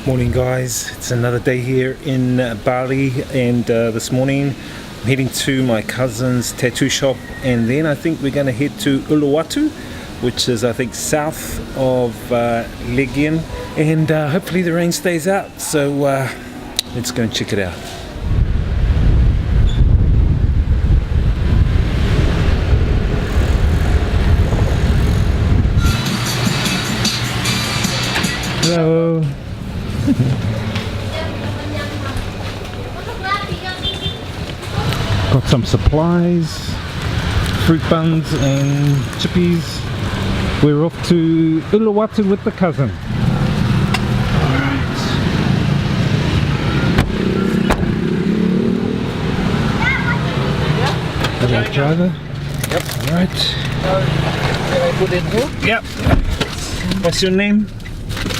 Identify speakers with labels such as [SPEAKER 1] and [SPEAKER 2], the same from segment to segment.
[SPEAKER 1] Morning guys, it's another day here in Bali, and this morning I'm heading to my cousin's tattoo shop, and then I think we're going to head to Uluwatu, which is I think south of Legian, and hopefully the rain stays out, so let's go and check it out. Hello. Got some supplies, fruit buns and chippies. We're off to Uluwatu with the cousin. Alright. Hello, driver. Yep. Alright.
[SPEAKER 2] Can I put in here?
[SPEAKER 1] Yep. What's your name?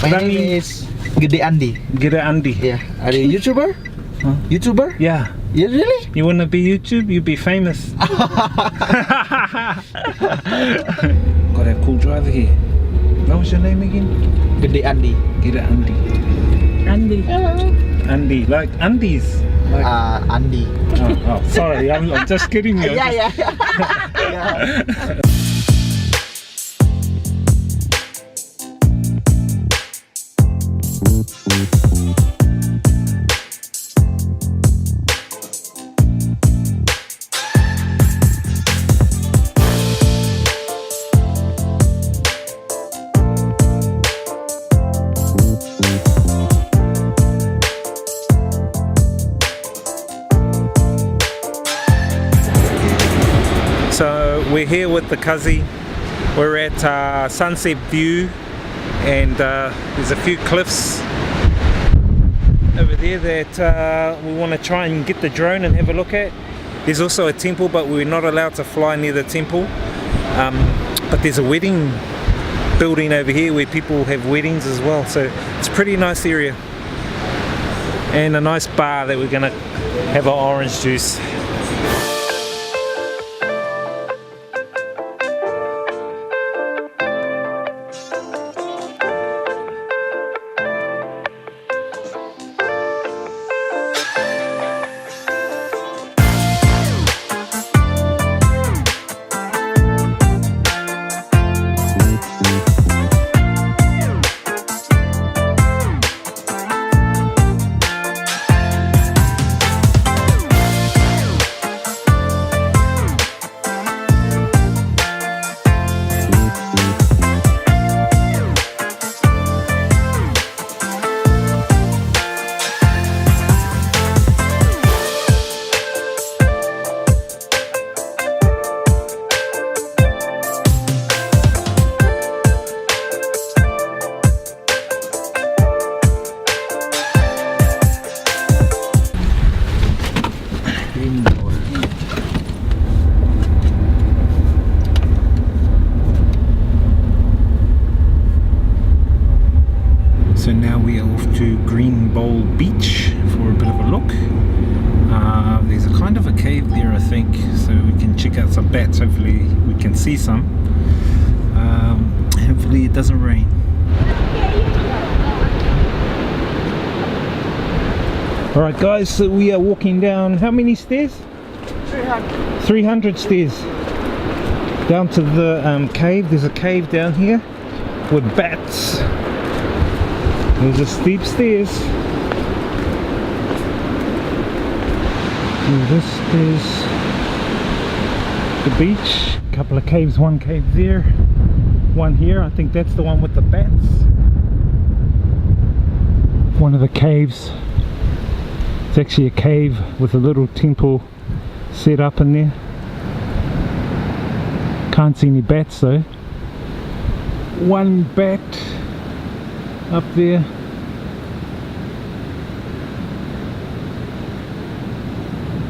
[SPEAKER 2] My name is Gede Andi.
[SPEAKER 1] Gede Andi.
[SPEAKER 2] Yeah. Are you a YouTuber?
[SPEAKER 1] Huh?
[SPEAKER 2] YouTuber?
[SPEAKER 1] Yeah.
[SPEAKER 2] Yeah, really?
[SPEAKER 1] You wanna be YouTube? You be famous. Got a cool driver here. What was your name again?
[SPEAKER 2] Gede Andi.
[SPEAKER 1] Gede Andi.
[SPEAKER 3] Andy.
[SPEAKER 2] Hello.
[SPEAKER 1] Andy, like undies. Like,
[SPEAKER 2] Andi.
[SPEAKER 1] oh, sorry, I'm just kidding you.
[SPEAKER 2] Yeah. Yeah.
[SPEAKER 1] So we're here with the Kazi. We're at Sunset View, and there's a few cliffs over there that we want to try and get the drone and have a look at. There's also a temple, but we're not allowed to fly near the temple. But there's a wedding building over here where people have weddings as well, so it's a pretty nice area. And a nice bar that we're going to have our orange juice. So now we are off to Green Bowl Beach for a bit of a look. There's a kind of a cave there, I think, so we can check out some bats. Hopefully we can see some. Hopefully it doesn't rain. Alright guys, so we are walking down, how many stairs?
[SPEAKER 2] 300.
[SPEAKER 1] 300 stairs down to the cave. There's a cave down here with bats. There's a steep stairs. And this is the beach. A couple of caves, one cave there, one here. I think that's the one with the bats. One of the caves. It's actually a cave with a little temple set up in there. Can't see any bats though. One bat up there.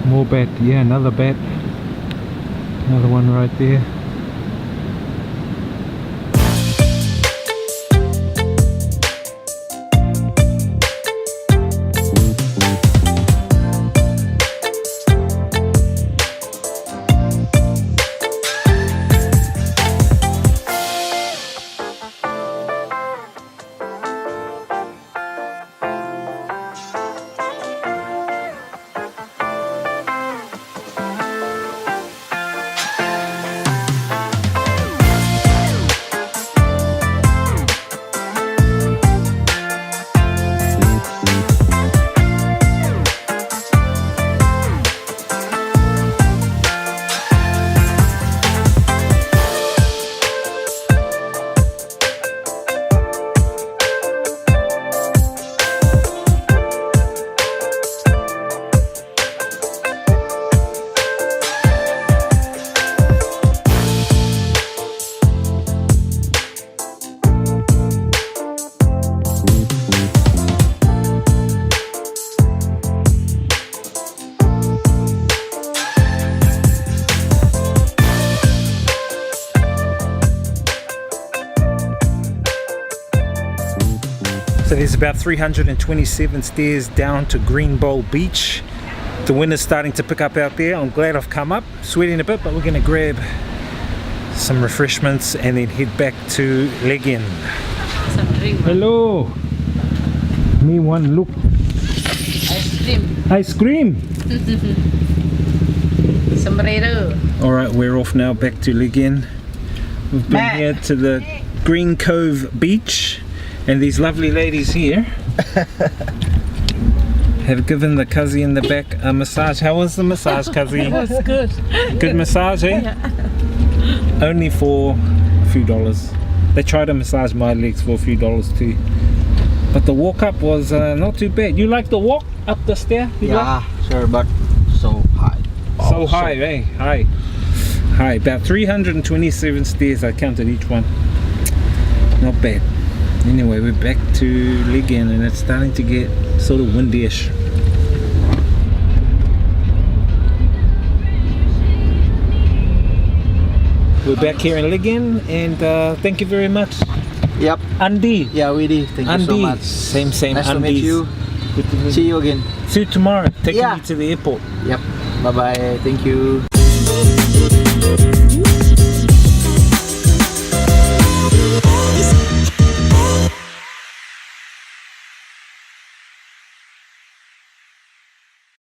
[SPEAKER 1] More bat, yeah, another bat. Another one right there. So there's about 327 stairs down to Green Bowl Beach. The wind is starting to pick up out there. I'm glad I've come up, sweating a bit, but we're gonna grab some refreshments and then head back to Legian.
[SPEAKER 3] Some drink.
[SPEAKER 1] Hello. Me one look.
[SPEAKER 3] Ice cream.
[SPEAKER 1] Ice cream.
[SPEAKER 3] Sombrero.
[SPEAKER 1] Alright, we're off now back to Legian. We've been here to the Green Cove Beach, and these lovely ladies here have given the Cuzzy in the back a massage. How was the massage, Cuzzy?
[SPEAKER 3] It was good.
[SPEAKER 1] Good massage, eh? Only for a few dollars. They tried to massage my legs for a few dollars too. But the walk up was not too bad. You like the walk up the stair? You
[SPEAKER 2] Yeah, sure, but so high.
[SPEAKER 1] So high, eh? High. High. About 327 stairs. I counted each one. Not bad. Anyway, we're back to Legian and it's starting to get sort of windy-ish. We're back here in Legian and thank you very much.
[SPEAKER 2] Yep.
[SPEAKER 1] Andi.
[SPEAKER 2] Yeah, Widdy. Thank you so
[SPEAKER 1] Andi.
[SPEAKER 2] much.
[SPEAKER 1] Same.
[SPEAKER 2] Nice to meet
[SPEAKER 1] Andis.
[SPEAKER 2] you.
[SPEAKER 1] Good to meet
[SPEAKER 2] See you again.
[SPEAKER 1] See you tomorrow. Taking
[SPEAKER 2] Yeah.
[SPEAKER 1] me to the airport.
[SPEAKER 2] Yep. Bye bye. Thank you.